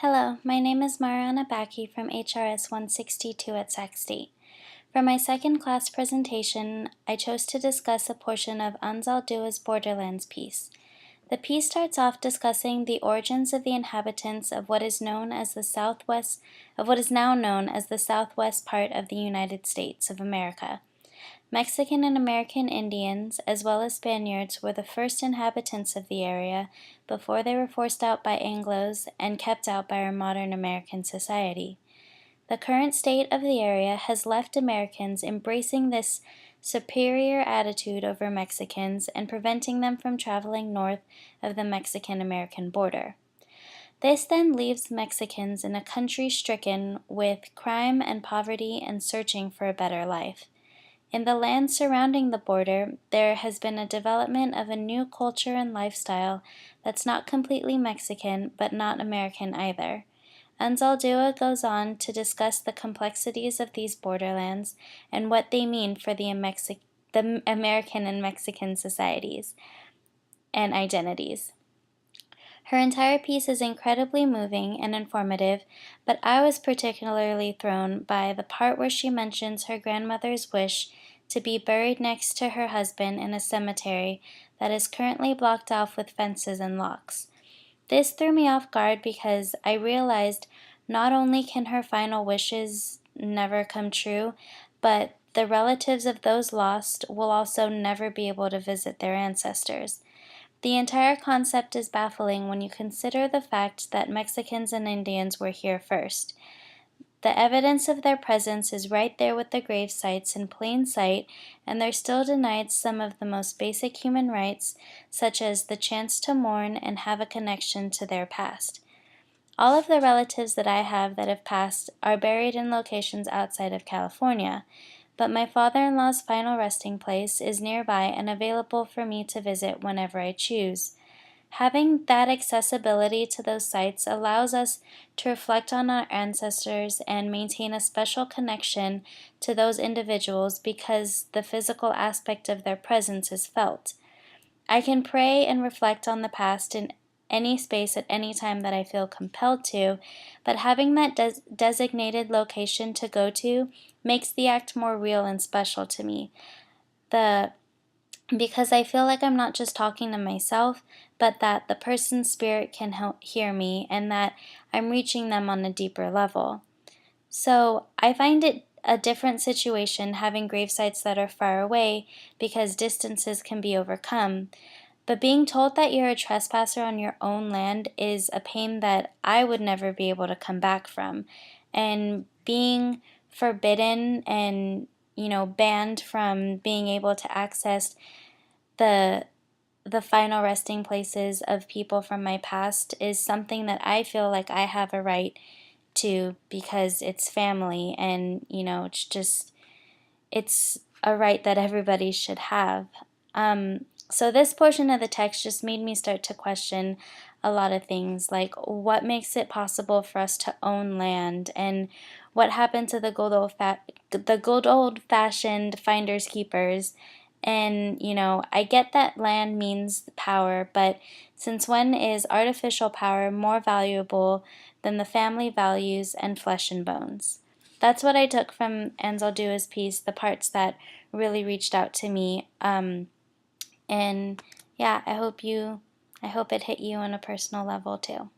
Hello, my name is Mariana Backe from HRS 162 at Sac State. For my second class presentation, I chose to discuss a portion of Anzaldua's Borderlands piece. The piece starts off discussing the origins of the inhabitants of what is now known as the southwest part of the United States of America. Mexican and American Indians, as well as Spaniards, were the first inhabitants of the area before they were forced out by Anglos and kept out by our modern American society. The current state of the area has left Americans embracing this superior attitude over Mexicans and preventing them from traveling north of the Mexican-American border. This then leaves Mexicans in a country stricken with crime and poverty and searching for a better life. In the land surrounding the border, there has been a development of a new culture and lifestyle that's not completely Mexican, but not American either. Anzaldúa goes on to discuss the complexities of these borderlands and what they mean for the American and Mexican societies and identities. Her entire piece is incredibly moving and informative, but I was particularly thrown by the part where she mentions her grandmother's wish to be buried next to her husband in a cemetery that is currently blocked off with fences and locks. This threw me off guard because I realized not only can her final wishes never come true, but the relatives of those lost will also never be able to visit their ancestors. The entire concept is baffling when you consider the fact that Mexicans and Indians were here first. The evidence of their presence is right there with the grave sites in plain sight, and they're still denied some of the most basic human rights, such as the chance to mourn and have a connection to their past. All of the relatives that I have that have passed are buried in locations outside of California, but my father-in-law's final resting place is nearby and available for me to visit whenever I choose. Having that accessibility to those sites allows us to reflect on our ancestors and maintain a special connection to those individuals because the physical aspect of their presence is felt. I can pray and reflect on the past in any space at any time that I feel compelled to, but having that designated location to go to makes the act more real and special to me. Because I feel like I'm not just talking to myself, but that the person's spirit can hear me and that I'm reaching them on a deeper level. So I find it a different situation having gravesites that are far away because distances can be overcome. But being told that you're a trespasser on your own land is a pain that I would never be able to come back from. And being forbidden and, banned from being able to access the final resting places of people from my past is something that I feel like I have a right to because it's family and, it's a right that everybody should have. So this portion of the text just made me start to question a lot of things, like what makes it possible for us to own land and what happened to the good old-fashioned finders keepers. And, I get that land means power, but since when is artificial power more valuable than the family values and flesh and bones? That's what I took from Anzaldua's piece, the parts that really reached out to me. And yeah, I hope it hit you on a personal level too.